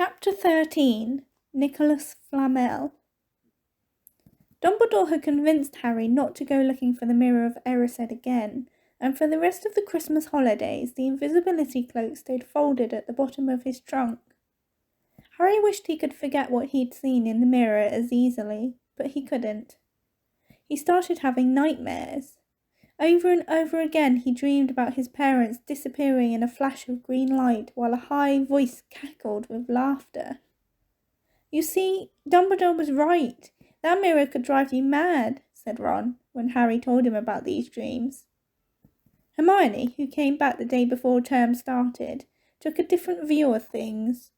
Chapter 13. Nicolas Flamel. Dumbledore had convinced Harry not to go looking for the Mirror of Erised again, and for the rest of the Christmas holidays the invisibility cloak stayed folded at the bottom of his trunk. Harry wished he could forget what he'd seen in the mirror as easily, but he couldn't. He started having nightmares. Over and over again he dreamed about his parents disappearing in a flash of green light while a high voice cackled with laughter. "You see, Dumbledore was right. That mirror could drive you mad," said Ron, when Harry told him about these dreams. Hermione, who came back the day before term started, took a different view of things.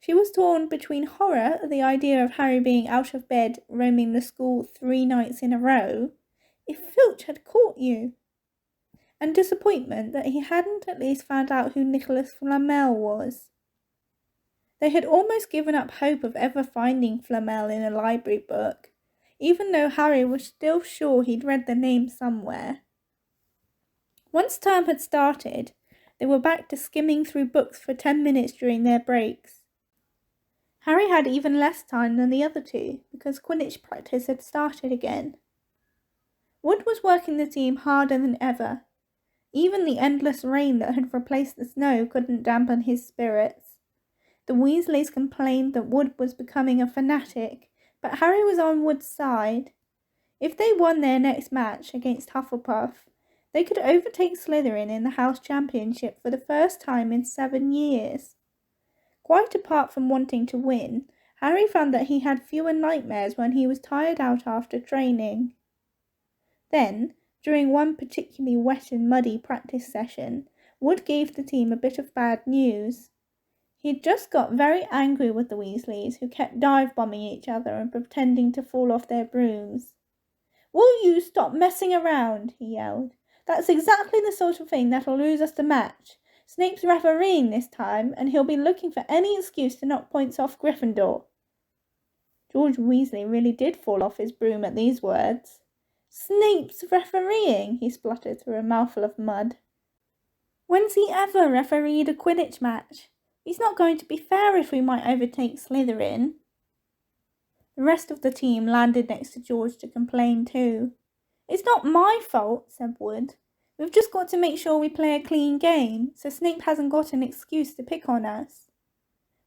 She was torn between horror at the idea of Harry being out of bed, roaming the school 3 nights in a row, if Filch had caught you, and disappointment that he hadn't at least found out who Nicolas Flamel was. They had almost given up hope of ever finding Flamel in a library book, even though Harry was still sure he'd read the name somewhere. Once term had started, they were back to skimming through books for 10 minutes during their breaks. Harry had even less time than the other two, because Quidditch practice had started again. Wood was working the team harder than ever. Even the endless rain that had replaced the snow couldn't dampen his spirits. The Weasleys complained that Wood was becoming a fanatic, but Harry was on Wood's side. If they won their next match against Hufflepuff, they could overtake Slytherin in the House Championship for the first time in 7 years. Quite apart from wanting to win, Harry found that he had fewer nightmares when he was tired out after training. Then, during one particularly wet and muddy practice session, Wood gave the team a bit of bad news. He'd just got very angry with the Weasleys, who kept dive-bombing each other and pretending to fall off their brooms. "Will you stop messing around?" he yelled. "That's exactly the sort of thing that'll lose us the match. Snape's refereeing this time, and he'll be looking for any excuse to knock points off Gryffindor." George Weasley really did fall off his broom at these words. "Snape's refereeing," he spluttered through a mouthful of mud. "When's he ever refereed a Quidditch match? He's not going to be fair if we might overtake Slytherin." The rest of the team landed next to George to complain too. "It's not my fault," said Wood. "We've just got to make sure we play a clean game, so Snape hasn't got an excuse to pick on us."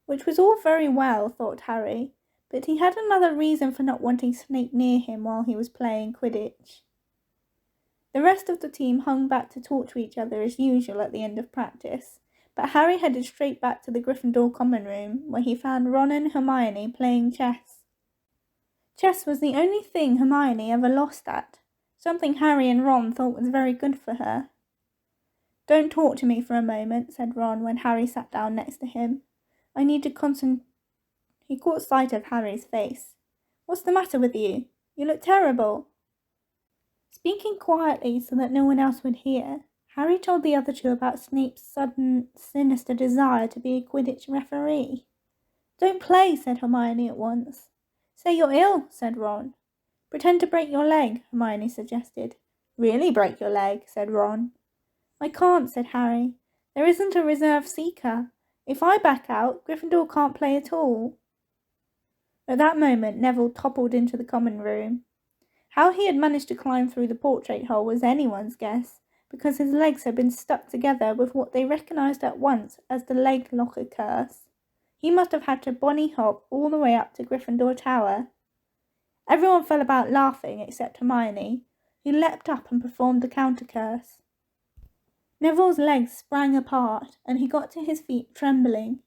Which was all very well, thought Harry, but he had another reason for not wanting Snape near him while he was playing Quidditch. The rest of the team hung back to talk to each other as usual at the end of practice, but Harry headed straight back to the Gryffindor common room, where he found Ron and Hermione playing chess. Chess was the only thing Hermione ever lost at, something Harry and Ron thought was very good for her. "Don't talk to me for a moment," said Ron when Harry sat down next to him. "I need to concentrate." He caught sight of Harry's face. "What's the matter with you? You look terrible." Speaking quietly so that no one else would hear, Harry told the other two about Snape's sudden, sinister desire to be a Quidditch referee. "Don't play," said Hermione at once. "Say you're ill," said Ron. "Pretend to break your leg," Hermione suggested. "Really break your leg," said Ron. "I can't," said Harry. "There isn't a reserve seeker. If I back out, Gryffindor can't play at all." At that moment, Neville toppled into the common room. How he had managed to climb through the portrait hole was anyone's guess, because his legs had been stuck together with what they recognised at once as the leg locker curse. He must have had to bunny hop all the way up to Gryffindor Tower. Everyone fell about laughing except Hermione, who leapt up and performed the counter curse. Neville's legs sprang apart, and he got to his feet trembling.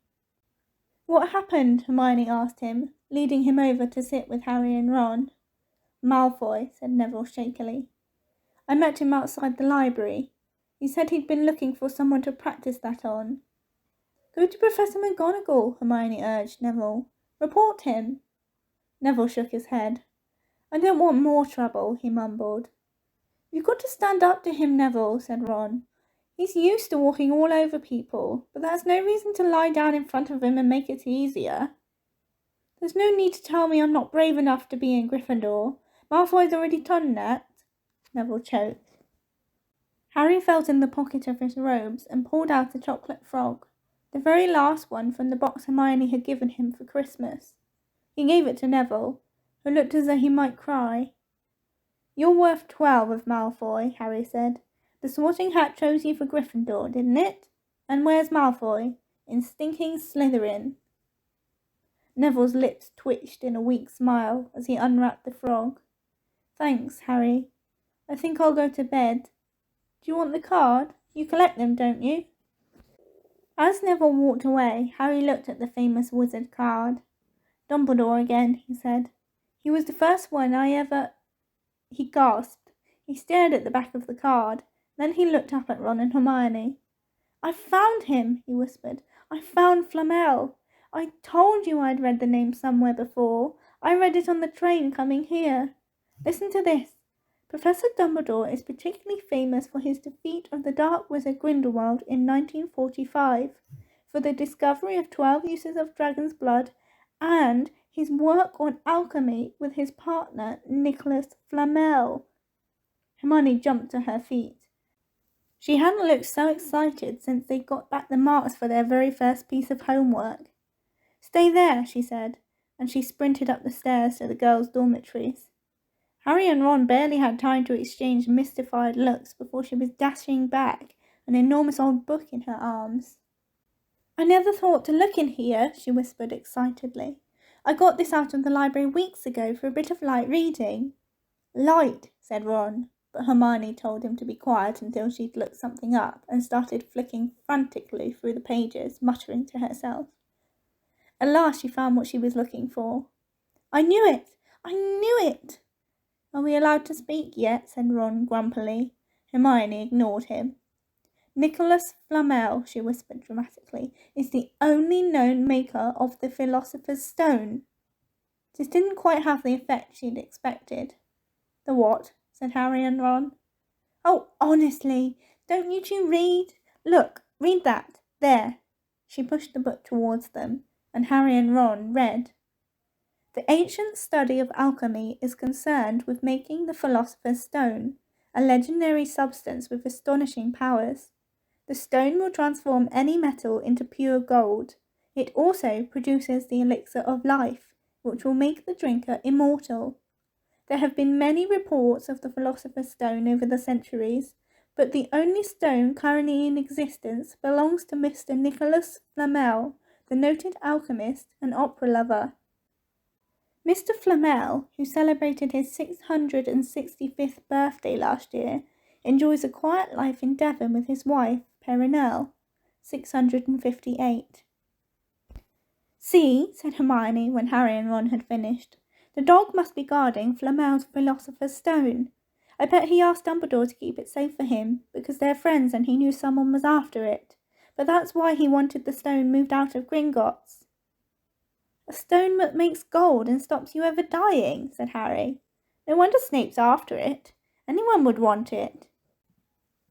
"What happened?" Hermione asked him, leading him over to sit with Harry and Ron. "Malfoy," said Neville shakily. "I met him outside the library. He said he'd been looking for someone to practice that on." "Go to Professor McGonagall," Hermione urged Neville. "Report him." Neville shook his head. "I don't want more trouble," he mumbled. "You've got to stand up to him, Neville," said Ron. "He's used to walking all over people, but that's no reason to lie down in front of him and make it easier." "There's no need to tell me I'm not brave enough to be in Gryffindor. Malfoy's already done that," Neville choked. Harry felt in the pocket of his robes and pulled out a chocolate frog. The very last one from the box Hermione had given him for Christmas. He gave it to Neville, who looked as though he might cry. "You're worth 12 of Malfoy," Harry said. "The Sorting Hat chose you for Gryffindor, didn't it? And where's Malfoy? In stinking Slytherin." Neville's lips twitched in a weak smile as he unwrapped the frog. "Thanks, Harry. I think I'll go to bed. Do you want the card? You collect them, don't you?" As Neville walked away, Harry looked at the famous wizard card. "Dumbledore again," he said. "He was the first one I ever—" He gasped. He stared at the back of the card. Then he looked up at Ron and Hermione. "I found him," he whispered. "I found Flamel. I told you I'd read the name somewhere before. I read it on the train coming here. Listen to this. Professor Dumbledore is particularly famous for his defeat of the Dark Wizard Grindelwald in 1945, for the discovery of 12 uses of dragon's blood, and his work on alchemy with his partner Nicolas Flamel." Hermione jumped to her feet. She hadn't looked so excited since they got back the marks for their very first piece of homework. "Stay there," she said, and she sprinted up the stairs to the girls' dormitories. Harry and Ron barely had time to exchange mystified looks before she was dashing back, an enormous old book in her arms. "I never thought to look in here," she whispered excitedly. "I got this out of the library weeks ago for a bit of light reading." "Light," said Ron, but Hermione told him to be quiet until she'd looked something up and started flicking frantically through the pages, muttering to herself. At last she found what she was looking for. "I knew it! I knew it!" "Are we allowed to speak yet?" said Ron grumpily. Hermione ignored him. "Nicolas Flamel," she whispered dramatically, "is the only known maker of the Philosopher's Stone." This didn't quite have the effect she'd expected. "The what?" said Harry and Ron. "Oh, honestly, don't you two read? Look, read that. There." She pushed the book towards them, and Harry and Ron read. "The ancient study of alchemy is concerned with making the Philosopher's Stone, a legendary substance with astonishing powers. The stone will transform any metal into pure gold. It also produces the elixir of life, which will make the drinker immortal. There have been many reports of the Philosopher's Stone over the centuries, but the only stone currently in existence belongs to Mr. Nicolas Flamel, the noted alchemist and opera lover. Mr. Flamel, who celebrated his 665th birthday last year, enjoys a quiet life in Devon with his wife, Perinelle, 658. "See," said Hermione when Harry and Ron had finished. "The dog must be guarding Flamel's Philosopher's Stone. I bet he asked Dumbledore to keep it safe for him, because they're friends and he knew someone was after it. But that's why he wanted the stone moved out of Gringotts." "A stone that makes gold and stops you ever dying," said Harry. "No wonder Snape's after it. Anyone would want it."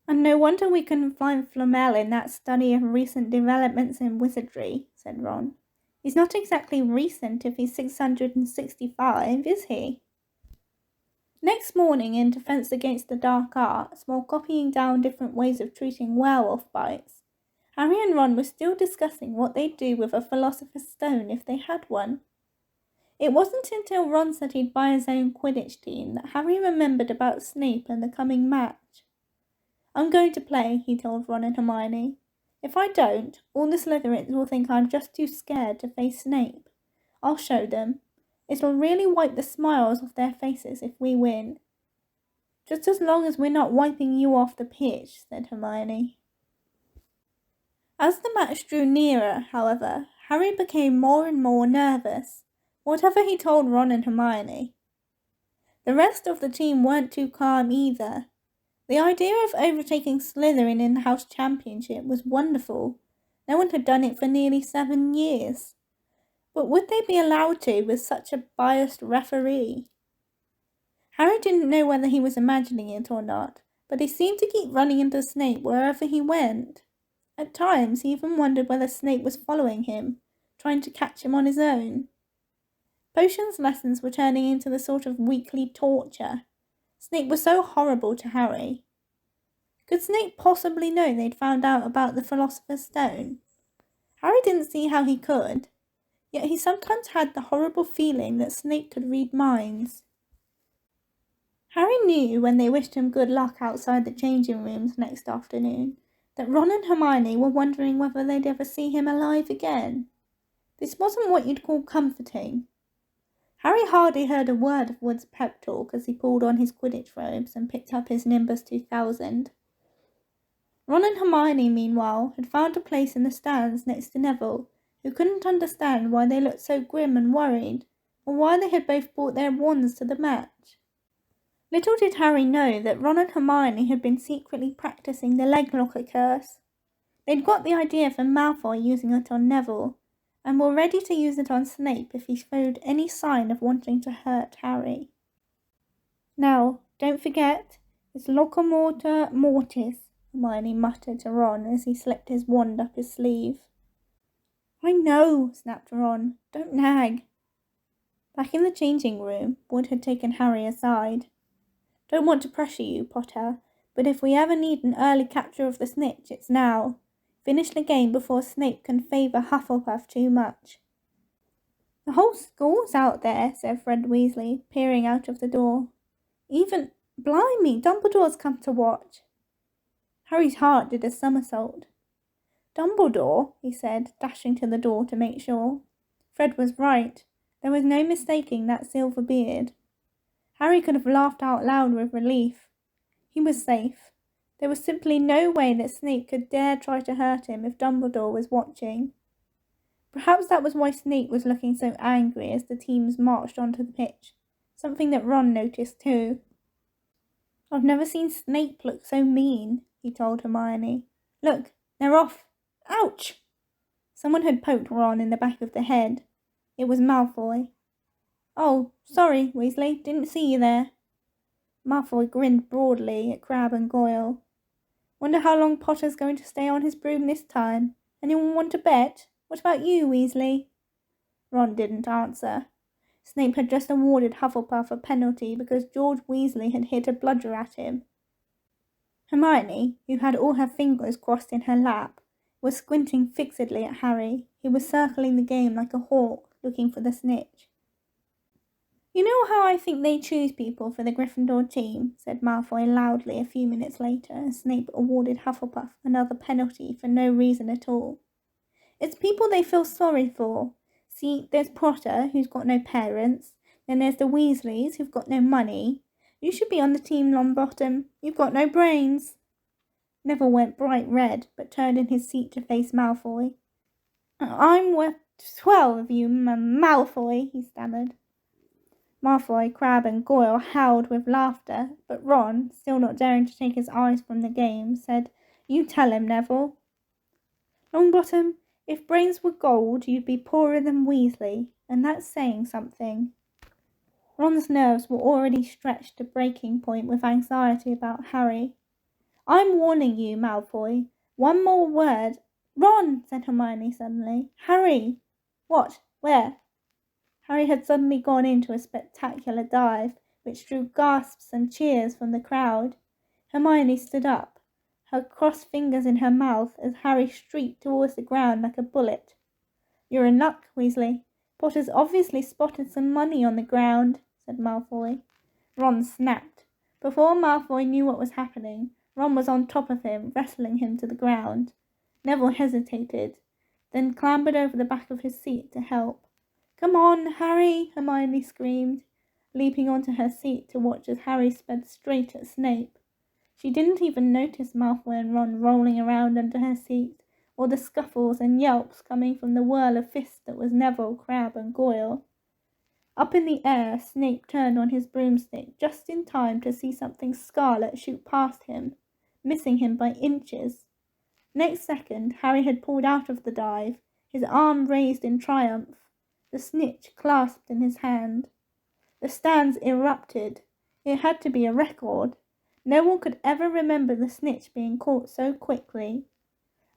"And no wonder we couldn't find Flamel in that study of recent developments in wizardry," said Ron. "He's not exactly recent if he's 665, is he?" Next morning, in defence against the dark arts, while copying down different ways of treating werewolf bites, Harry and Ron were still discussing what they'd do with a Philosopher's Stone if they had one. It wasn't until Ron said he'd buy his own Quidditch team that Harry remembered about Snape and the coming match. "I'm going to play," he told Ron and Hermione. "If I don't, all the Slytherins will think I'm just too scared to face Snape. I'll show them. It'll really wipe the smiles off their faces if we win." "Just as long as we're not wiping you off the pitch," said Hermione. As the match drew nearer, however, Harry became more and more nervous, whatever he told Ron and Hermione. The rest of the team weren't too calm either. The idea of overtaking Slytherin in the House Championship was wonderful. No one had done it for nearly 7 years. But would they be allowed to with such a biased referee? Harry didn't know whether he was imagining it or not, but he seemed to keep running into Snape wherever he went. At times he even wondered whether Snape was following him, trying to catch him on his own. Potions lessons were turning into the sort of weekly torture. Snape was so horrible to Harry. Could Snape possibly know they'd found out about the Philosopher's Stone? Harry didn't see how he could, yet he sometimes had the horrible feeling that Snape could read minds. Harry knew when they wished him good luck outside the changing rooms next afternoon that Ron and Hermione were wondering whether they'd ever see him alive again. This wasn't what you'd call comforting. Harry hardly heard a word of Wood's pep talk as he pulled on his Quidditch robes and picked up his Nimbus 2000. Ron and Hermione, meanwhile, had found a place in the stands next to Neville, who couldn't understand why they looked so grim and worried, or why they had both brought their wands to the match. Little did Harry know that Ron and Hermione had been secretly practicing the leg locker curse. They'd got the idea from Malfoy using it on Neville, and were ready to use it on Snape if he showed any sign of wanting to hurt Harry. Now, don't forget, it's Locomotor Mortis, Hermione muttered to Ron as he slipped his wand up his sleeve. I know, snapped Ron. Don't nag. Back in the changing room, Wood had taken Harry aside. Don't want to pressure you, Potter, but if we ever need an early capture of the snitch, it's now. Finish the game before Snape can favour Hufflepuff too much. The whole school's out there, said Fred Weasley, peering out of the door. Even, blimey, Dumbledore's come to watch. Harry's heart did a somersault. Dumbledore, he said, dashing to the door to make sure. Fred was right. There was no mistaking that silver beard. Harry could have laughed out loud with relief. He was safe. There was simply no way that Snape could dare try to hurt him if Dumbledore was watching. Perhaps that was why Snape was looking so angry as the teams marched onto the pitch, something that Ron noticed too. I've never seen Snape look so mean, he told Hermione. Look, they're off. Ouch! Someone had poked Ron in the back of the head. It was Malfoy. Oh, sorry, Weasley, didn't see you there. Malfoy grinned broadly at Crabbe and Goyle. Wonder how long Potter's going to stay on his broom this time. Anyone want to bet? What about you, Weasley? Ron didn't answer. Snape had just awarded Hufflepuff a penalty because George Weasley had hit a bludger at him. Hermione, who had all her fingers crossed in her lap, was squinting fixedly at Harry, who was circling the game like a hawk, looking for the snitch. You know how I think they choose people for the Gryffindor team, said Malfoy loudly a few minutes later as Snape awarded Hufflepuff another penalty for no reason at all. It's people they feel sorry for. See, there's Potter, who's got no parents. Then there's the Weasleys, who've got no money. You should be on the team, Longbottom. You've got no brains. Neville went bright red, but turned in his seat to face Malfoy. I'm worth 12 of you, Malfoy, he stammered. Malfoy, Crabbe and Goyle howled with laughter, but Ron, still not daring to take his eyes from the game, said, You tell him, Neville. Longbottom, if brains were gold, you'd be poorer than Weasley, and that's saying something. Ron's nerves were already stretched to breaking point with anxiety about Harry. I'm warning you, Malfoy. One more word. Ron, said Hermione suddenly. Harry! What? Where? Harry had suddenly gone into a spectacular dive, which drew gasps and cheers from the crowd. Hermione stood up, her crossed fingers in her mouth as Harry streaked towards the ground like a bullet. You're in luck, Weasley. Potter's obviously spotted some money on the ground, said Malfoy. Ron snapped. Before Malfoy knew what was happening, Ron was on top of him, wrestling him to the ground. Neville hesitated, then clambered over the back of his seat to help. Come on, Harry, Hermione screamed, leaping onto her seat to watch as Harry sped straight at Snape. She didn't even notice Malfoy and Ron rolling around under her seat, or the scuffles and yelps coming from the whirl of fists that was Neville, Crabbe and Goyle. Up in the air, Snape turned on his broomstick just in time to see something scarlet shoot past him, missing him by inches. Next second, Harry had pulled out of the dive, his arm raised in triumph, the snitch clasped in his hand. The stands erupted. It had to be a record. No one could ever remember the snitch being caught so quickly.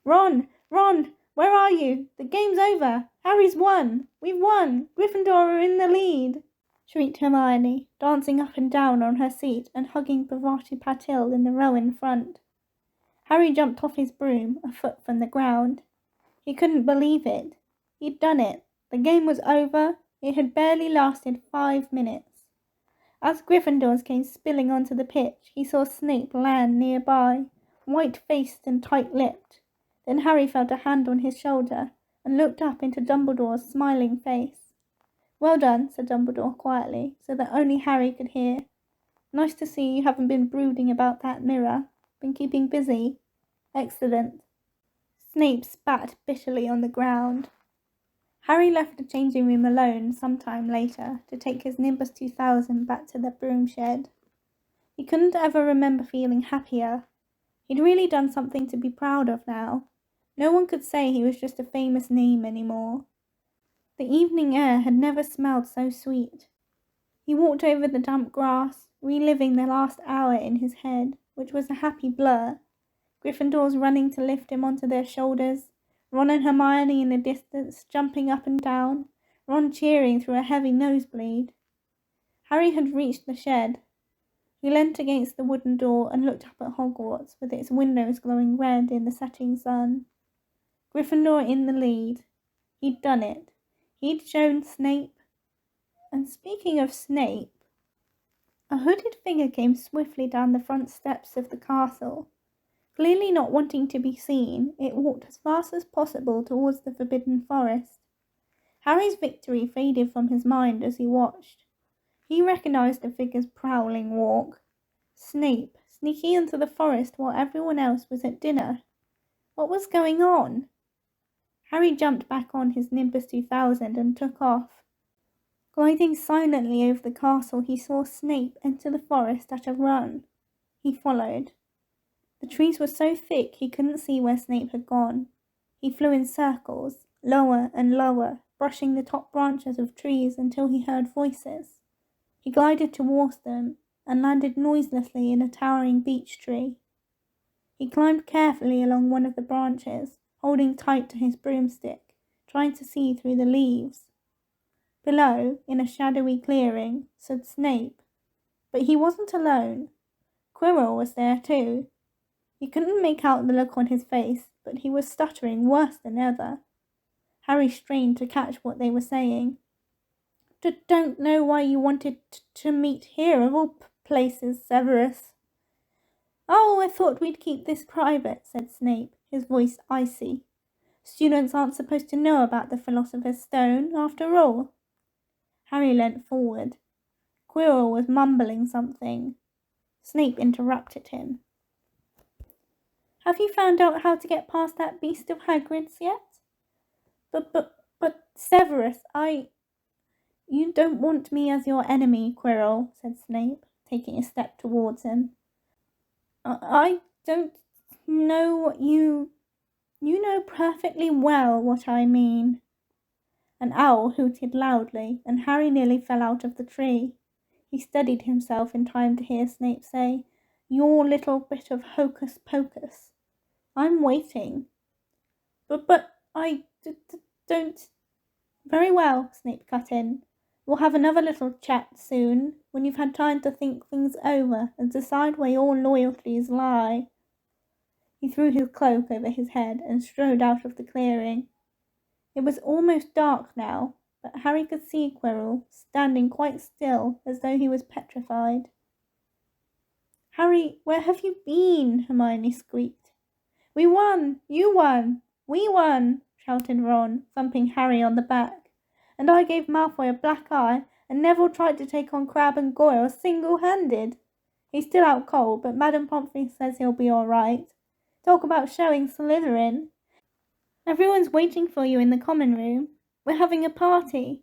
Ron! Ron! Where are you? The game's over! Harry's won! We've won! Gryffindor are in the lead! Shrieked Hermione, dancing up and down on her seat and hugging Parvati Patil in the row in front. Harry jumped off his broom, a foot from the ground. He couldn't believe it. He'd done it. The game was over. It had barely lasted 5 minutes. As Gryffindors came spilling onto the pitch, he saw Snape land nearby, white-faced and tight-lipped. Then Harry felt a hand on his shoulder and looked up into Dumbledore's smiling face. "Well done," said Dumbledore quietly, so that only Harry could hear. "Nice to see you haven't been brooding about that mirror. Been keeping busy." "Excellent." Snape spat bitterly on the ground. Harry left the changing room alone some time later to take his Nimbus 2000 back to the broom shed. He couldn't ever remember feeling happier. He'd really done something to be proud of now. No one could say he was just a famous name anymore. The evening air had never smelled so sweet. He walked over the damp grass, reliving the last hour in his head, which was a happy blur. Gryffindors running to lift him onto their shoulders, Ron and Hermione in the distance, jumping up and down, Ron cheering through a heavy nosebleed. Harry had reached the shed. He leant against the wooden door and looked up at Hogwarts, with its windows glowing red in the setting sun. Gryffindor in the lead. He'd done it. He'd shown Snape. And speaking of Snape, a hooded figure came swiftly down the front steps of the castle. Clearly not wanting to be seen, it walked as fast as possible towards the Forbidden Forest. Harry's victory faded from his mind as he watched. He recognized the figure's prowling walk. Snape, sneaking into the forest while everyone else was at dinner. What was going on? Harry jumped back on his Nimbus 2000 and took off. Gliding silently over the castle, he saw Snape enter the forest at a run. He followed. The trees were so thick he couldn't see where Snape had gone. He flew in circles, lower and lower, brushing the top branches of trees until he heard voices. He glided towards them and landed noiselessly in a towering beech tree. He climbed carefully along one of the branches, holding tight to his broomstick, trying to see through the leaves. Below, in a shadowy clearing, stood Snape. But he wasn't alone. Quirrell was there too. He couldn't make out the look on his face, but he was stuttering worse than ever. Harry strained to catch what they were saying. "Don't know why you wanted to meet here of all places, Severus." "Oh, I thought we'd keep this private," said Snape, his voice icy. "Students aren't supposed to know about the Philosopher's Stone, after all." Harry leant forward. Quirrell was mumbling something. Snape interrupted him. "Have you found out how to get past that beast of Hagrid's yet?" But, Severus, You don't want me as your enemy, Quirrell," said Snape, taking a step towards him. I don't know what you know perfectly well what I mean." An owl hooted loudly, and Harry nearly fell out of the tree. He steadied himself in time to hear Snape say, "Your little bit of hocus-pocus. I'm waiting." But I don't..." "Very well," Snape cut in. "We'll have another little chat soon, when you've had time to think things over and decide where your loyalties lie." He threw his cloak over his head and strode out of the clearing. It was almost dark now, but Harry could see Quirrell standing quite still as though he was petrified. "Harry, where have you been?" Hermione squeaked. "We won! You won! We won!" shouted Ron, thumping Harry on the back. "And I gave Malfoy a black eye, and Neville tried to take on Crabbe and Goyle single-handed. He's still out cold, but Madame Pomfrey says he'll be all right. Talk about showing Slytherin. Everyone's waiting for you in the common room. We're having a party.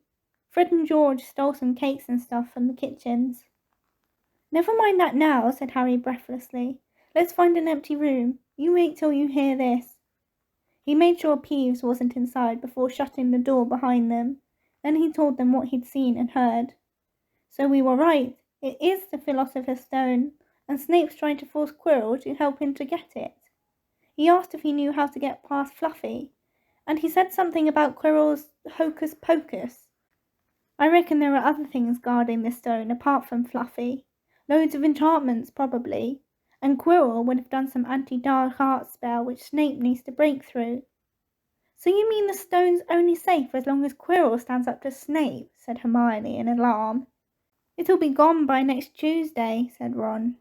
Fred and George stole some cakes and stuff from the kitchens." "Never mind that now," said Harry breathlessly. "Let's find an empty room. You wait till you hear this." He made sure Peeves wasn't inside before shutting the door behind them. Then he told them what he'd seen and heard. "So we were right. It is the Philosopher's Stone, and Snape's trying to force Quirrell to help him to get it. He asked if he knew how to get past Fluffy, and he said something about Quirrell's hocus-pocus. I reckon there are other things guarding this stone apart from Fluffy. Loads of enchantments, probably. And Quirrell would have done some anti-dark art spell which Snape needs to break through." So you mean the stone's only safe as long as Quirrell stands up to Snape? Said Hermione in alarm. It'll be gone by next Tuesday, said Ron.